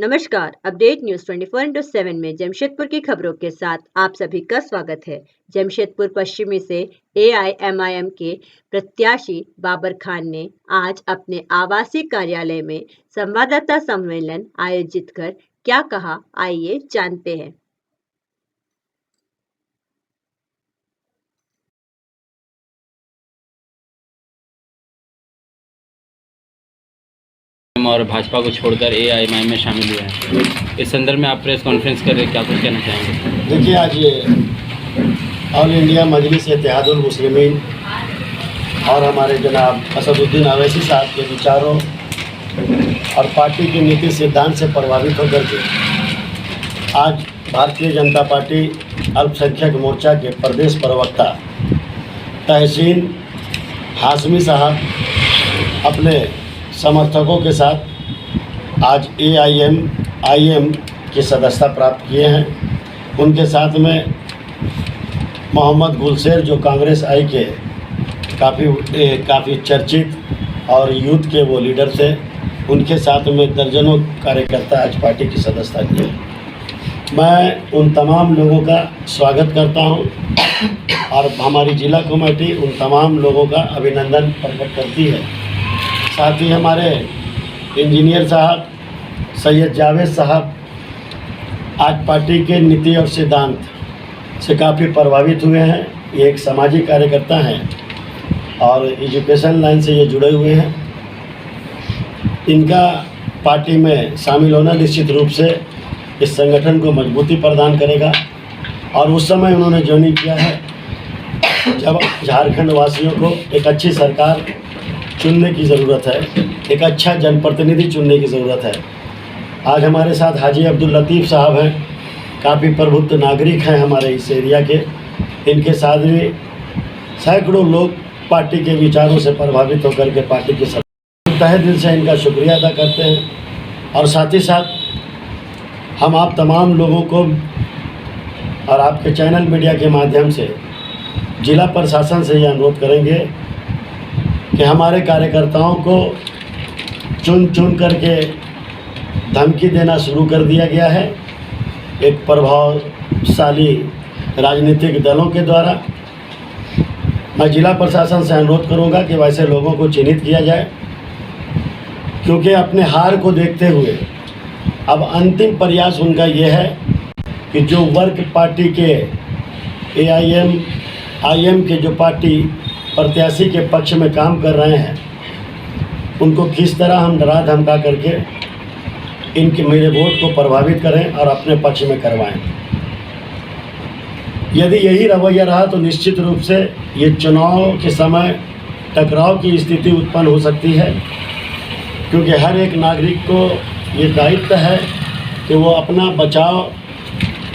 नमस्कार। Update news 24/7 में जमशेदपुर की खबरों के साथ आप सभी का स्वागत है। जमशेदपुर पश्चिमी से AIMIM के प्रत्याशी बाबर खान ने आज अपने आवासीय कार्यालय में संवाददाता सम्मेलन आयोजित कर क्या कहा, आइए जानते हैं। और भाजपा को छोड़कर AIMIM में शामिल हुए हैं। इस संदर्भ में आप प्रेस कॉन्फ्रेंस कर रहे हैं, क्या कुछ कहना चाहेंगे? देखिए, आज ये ऑल इंडिया मजलिस इत्तेहादुल मुस्लिमीन और हमारे जनाब असदुद्दीन अवैसी साहब के विचारों और पार्टी के नीति सिद्धांत से प्रभावित होकर के आज भारतीय जनता पार्टी अल्पसंख्यक मोर्चा के प्रदेश प्रवक्ता तहसीन हाशमी साहब अपने समर्थकों के साथ आज AIMIM की सदस्यता प्राप्त किए हैं। उनके साथ में मोहम्मद गुलशेर, जो कांग्रेस आई के काफ़ी चर्चित और यूथ के वो लीडर थे, उनके साथ में दर्जनों कार्यकर्ता आज पार्टी की सदस्यता किए। मैं उन तमाम लोगों का स्वागत करता हूं और हमारी जिला कमेटी उन तमाम लोगों का अभिनंदन प्रकट करती है। साथ ही हमारे इंजीनियर साहब सैयद जावेद साहब आज पार्टी के नीति और सिद्धांत से काफ़ी प्रभावित हुए हैं। ये एक सामाजिक कार्यकर्ता हैं और एजुकेशन लाइन से ये जुड़े हुए हैं। इनका पार्टी में शामिल होना निश्चित रूप से इस संगठन को मजबूती प्रदान करेगा। और उस समय उन्होंने ज्वाइनिंग किया है जब झारखंड वासियों को एक अच्छी सरकार चुनने की ज़रूरत है, एक अच्छा जनप्रतिनिधि चुनने की ज़रूरत है। आज हमारे साथ हाजी अब्दुल लतीफ़ साहब हैं, काफ़ी प्रबुद्ध नागरिक हैं हमारे इस एरिया के। इनके साथ भी सैकड़ों लोग पार्टी के विचारों से प्रभावित होकर के पार्टी के साथ तहे दिल से इनका शुक्रिया अदा करते हैं। और साथ ही साथ हम आप तमाम लोगों को और आपके चैनल मीडिया के माध्यम से जिला प्रशासन से ये अनुरोध करेंगे कि हमारे कार्यकर्ताओं को चुन चुन करके धमकी देना शुरू कर दिया गया है एक प्रभावशाली राजनीतिक दलों के द्वारा। मैं जिला प्रशासन से अनुरोध करूंगा कि वैसे लोगों को चिन्हित किया जाए, क्योंकि अपने हार को देखते हुए अब अंतिम प्रयास उनका ये है कि जो वर्ग पार्टी के AIMIM के जो पार्टी प्रत्याशी के पक्ष में काम कर रहे हैं, उनको किस तरह हम डरा धमका करके इनके मेरे वोट को प्रभावित करें और अपने पक्ष में करवाएं। यदि यही रवैया रहा तो निश्चित रूप से ये चुनाव के समय टकराव की स्थिति उत्पन्न हो सकती है, क्योंकि हर एक नागरिक को ये दायित्व है कि वो अपना बचाव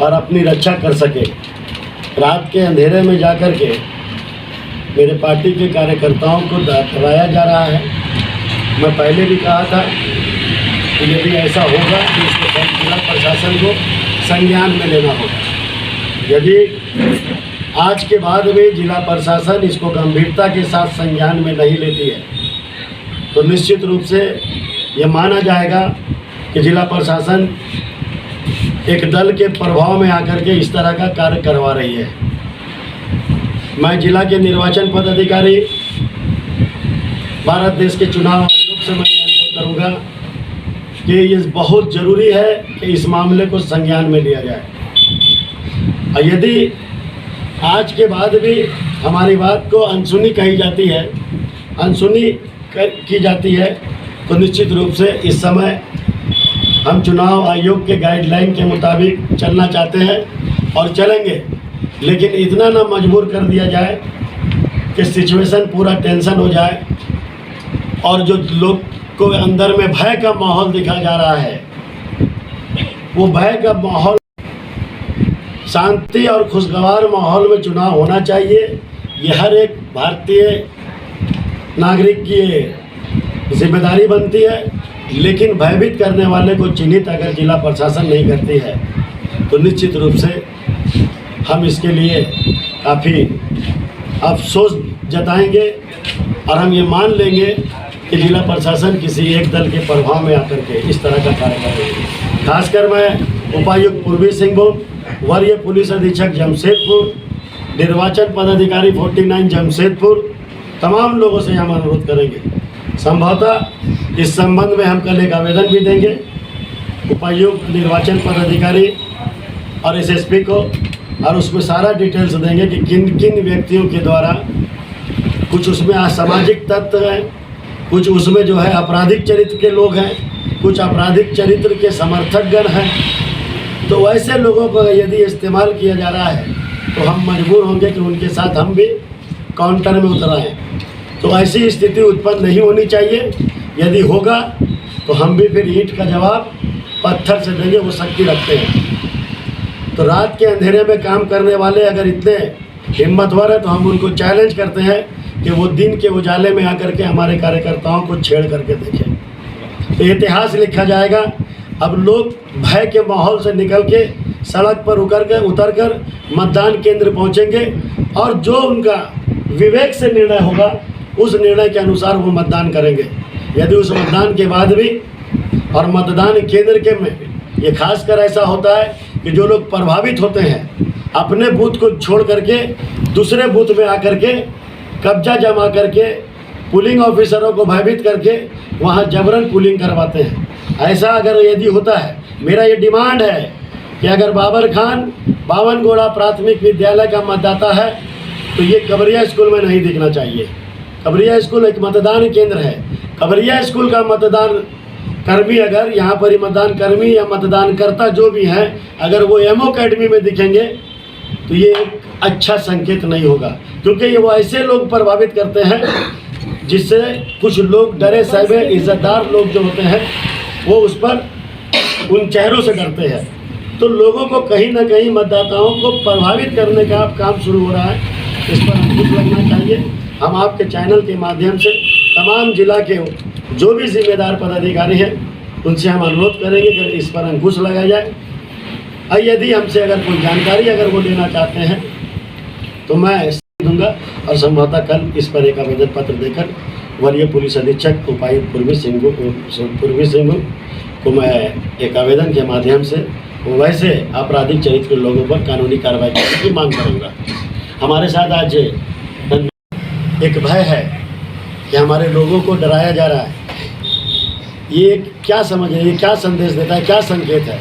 और अपनी रक्षा कर सके। रात के अंधेरे में जाकर के मेरे पार्टी के कार्यकर्ताओं को डराया जा रहा है। मैं पहले भी कहा था कि यदि ऐसा होगा तो इसको जिला प्रशासन को संज्ञान में लेना होगा। यदि आज के बाद भी जिला प्रशासन इसको गंभीरता के साथ संज्ञान में नहीं लेती है तो निश्चित रूप से ये माना जाएगा कि जिला प्रशासन एक दल के प्रभाव में आकर के इस तरह का कार्य करवा रही है। मैं जिला के निर्वाचन पदाधिकारी भारत देश के चुनाव आयोग से मैं अनुरोध करूँगा कि ये बहुत ज़रूरी है कि इस मामले को संज्ञान में लिया जाए। और यदि आज के बाद भी हमारी बात को अनसुनी कही जाती है, अनसुनी की जाती है, तो निश्चित रूप से इस समय हम चुनाव आयोग के गाइडलाइन के मुताबिक चलना चाहते हैं और चलेंगे, लेकिन इतना ना मजबूर कर दिया जाए कि सिचुएशन पूरा टेंशन हो जाए और जो लोग को अंदर में भय का माहौल दिखा जा रहा है, वो भय का माहौल शांति और खुशगवार माहौल में चुनाव होना चाहिए। ये हर एक भारतीय नागरिक की जिम्मेदारी बनती है, लेकिन भयभीत करने वाले को चिन्हित अगर जिला प्रशासन नहीं करती है तो निश्चित रूप से हम इसके लिए काफ़ी अफसोस जताएंगे और हम ये मान लेंगे कि जिला प्रशासन किसी एक दल के प्रभाव में आकर के इस तरह का कार्य कर रही है। खासकर मैं उपायुक्त पूर्वी सिंहभूम, वरीय पुलिस अधीक्षक जमशेदपुर, निर्वाचन पदाधिकारी 49 जमशेदपुर, तमाम लोगों से हम अनुरोध करेंगे। संभवतः इस संबंध में हम कल एक आवेदन भी देंगे उपायुक्त, निर्वाचन पदाधिकारी और एसएसपी को, और उसमें सारा डिटेल्स देंगे कि किन किन व्यक्तियों के द्वारा, कुछ उसमें असामाजिक तत्व हैं, कुछ उसमें जो है आपराधिक चरित्र के लोग हैं, कुछ आपराधिक चरित्र के समर्थकगण हैं। तो वैसे लोगों को यदि इस्तेमाल किया जा रहा है तो हम मजबूर होंगे कि उनके साथ हम भी काउंटर में उतर आएँ। तो ऐसी स्थिति उत्पन्न नहीं होनी चाहिए। यदि होगा तो हम भी फिर ईंट का जवाब पत्थर से देंगे, वो शक्ति रखते हैं। तो रात के अंधेरे में काम करने वाले अगर इतने हिम्मतवर है तो हम उनको चैलेंज करते हैं कि वो दिन के उजाले में आकर के हमारे कार्यकर्ताओं को छेड़ करके देखें। तो इतिहास लिखा जाएगा। अब लोग भय के माहौल से निकल के सड़क पर उतर कर मतदान केंद्र पहुंचेंगे, और जो उनका विवेक से निर्णय होगा उस निर्णय के अनुसार वो मतदान करेंगे। यदि उस मतदान के बाद भी, और मतदान केंद्र के में ये खासकर ऐसा होता है कि जो लोग प्रभावित होते हैं अपने बूथ को छोड़ करके दूसरे बूथ में आकर के कब्जा जमा करके पुलिंग ऑफिसरों को भयभीत करके वहाँ जबरन पुलिंग करवाते हैं। ऐसा अगर यदि होता है, मेरा ये डिमांड है कि अगर बाबर खान बावनगोड़ा प्राथमिक विद्यालय का मतदाता है तो ये कबरिया स्कूल में नहीं दिखना चाहिए। कबरिया स्कूल एक मतदान केंद्र है। कबरिया स्कूल का मतदान कर्मी, अगर यहाँ पर ही मतदान कर्मी या मतदान करता जो भी हैं, अगर वो एमओ अकेडमी में दिखेंगे तो ये एक अच्छा संकेत नहीं होगा, क्योंकि ये वो ऐसे लोग प्रभावित करते हैं जिससे कुछ लोग डरे सहमे इज्जतदार लोग जो होते हैं वो उस पर उन चेहरों से डरते हैं। तो लोगों को कहीं ना कहीं मतदाताओं को प्रभावित करने का काम शुरू हो रहा है। इस पर अंकुश लगना चाहिए। हम आपके चैनल के माध्यम से तमाम जिला के जो भी जिम्मेदार पदाधिकारी हैं उनसे हम अनुरोध करेंगे कि इस पर अंकुश लगाया जाए। और यदि हमसे अगर कोई जानकारी अगर वो लेना चाहते हैं तो मैं दूंगा, और संभवतः कल इस पर एक आवेदन पत्र देकर वरीय पुलिस अधीक्षक उपायुक्त पूर्वी सिंहभूम को मैं एक आवेदन के माध्यम से वैसे आपराधिक चरित्र के लोगों पर कानूनी कार्रवाई करने की मांग करूँगा। हमारे साथ आज एक भय है कि हमारे लोगों को डराया जा रहा है। ये क्या समझ है, ये क्या संदेश देता है, क्या संकेत है?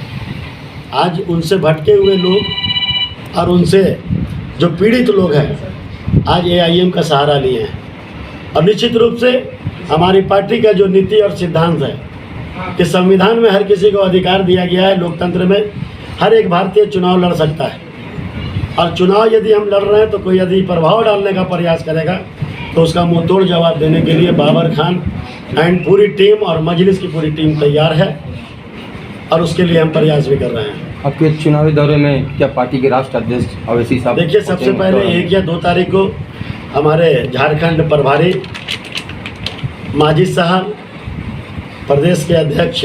आज उनसे भटके हुए लोग और उनसे जो पीड़ित लोग हैं आज AIM का सहारा लिए हैं। और निश्चित रूप से हमारी पार्टी का जो नीति और सिद्धांत है कि संविधान में हर किसी को अधिकार दिया गया है, लोकतंत्र में हर एक भारतीय चुनाव लड़ सकता है। और चुनाव यदि हम लड़ रहे हैं तो कोई यदि प्रभाव डालने का प्रयास करेगा तो उसका मुंह तोड़ जवाब देने के लिए बाबर खान एंड पूरी टीम और मजलिस की पूरी टीम तैयार है, और उसके लिए हम प्रयास भी कर रहे हैं। आपके चुनावी दौरे में क्या पार्टी के राष्ट्रीय अध्यक्ष अवैसी साहब? देखिए, सबसे पहले 1 या 2 तारीख को हमारे झारखंड प्रभारी माजिद साहब, प्रदेश के अध्यक्ष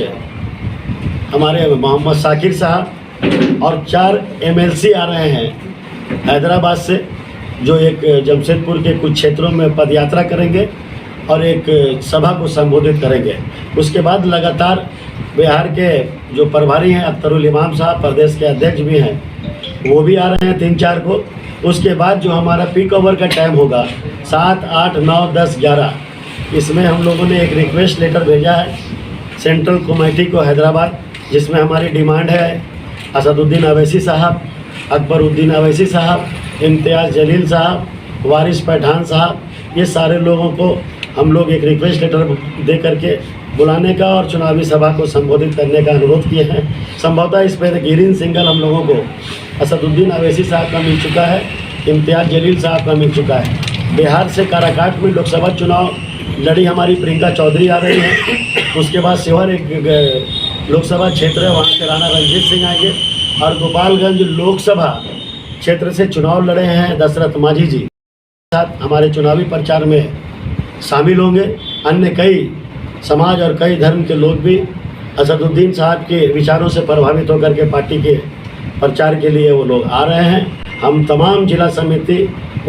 हमारे मोहम्मद साकिर साहब और 4 MLC आ रहे हैं हैदराबाद से, जो एक जमशेदपुर के कुछ क्षेत्रों में पदयात्रा करेंगे और एक सभा को संबोधित करेंगे। उसके बाद लगातार बिहार के जो प्रभारी हैं अख्तरुल इमाम साहब, प्रदेश के अध्यक्ष भी हैं, वो भी आ रहे हैं 3-4 को। उसके बाद जो हमारा पीक ओवर का टाइम होगा 7, 8, 9, 10, 11, इसमें हम लोगों ने एक रिक्वेस्ट लेटर भेजा है सेंट्रल कमेटी को हैदराबाद, जिसमें हमारी डिमांड है असदुद्दीन अवैसी साहब, अकबरुद्दीन अवैसी साहब, इम्तियाज़ जलील साहब, वारिस पठान साहब, ये सारे लोगों को हम लोग एक रिक्वेस्ट लेटर दे करके बुलाने का और चुनावी सभा को संबोधित करने का अनुरोध किए हैं। संभवतः इस पर ग्रीन सिग्नल हम लोगों को असदुद्दीन अवैसी साहब का मिल चुका है, इम्तियाज़ जलील साहब का मिल चुका है। बिहार से काराकाट में लोकसभा चुनाव लड़ी हमारी प्रियंका चौधरी आ रही है। उसके बाद शिवहर एक लोकसभा क्षेत्र है, वहाँ से राणा रणजीत सिंह आएंगे, और गोपालगंज लोकसभा क्षेत्र से चुनाव लड़े हैं दशरथ माझी जी, साथ हमारे चुनावी प्रचार में शामिल होंगे। अन्य कई समाज और कई धर्म के लोग भी असदुद्दीन साहब के विचारों से प्रभावित होकर के पार्टी के प्रचार के लिए वो लोग आ रहे हैं। हम तमाम जिला समिति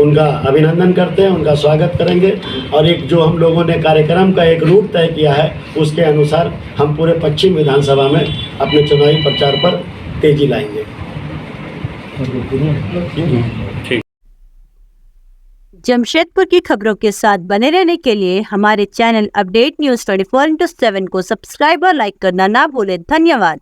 उनका अभिनंदन करते हैं, उनका स्वागत करेंगे और एक जो हम लोगों ने कार्यक्रम का एक रूट तय किया है उसके अनुसार हम पूरे पश्चिम विधानसभा में अपने चुनावी प्रचार पर तेजी लाएंगे। जमशेदपुर की खबरों के साथ बने रहने के लिए हमारे चैनल अपडेट न्यूज़ 24/7 को सब्सक्राइब और लाइक करना ना भूलें। धन्यवाद।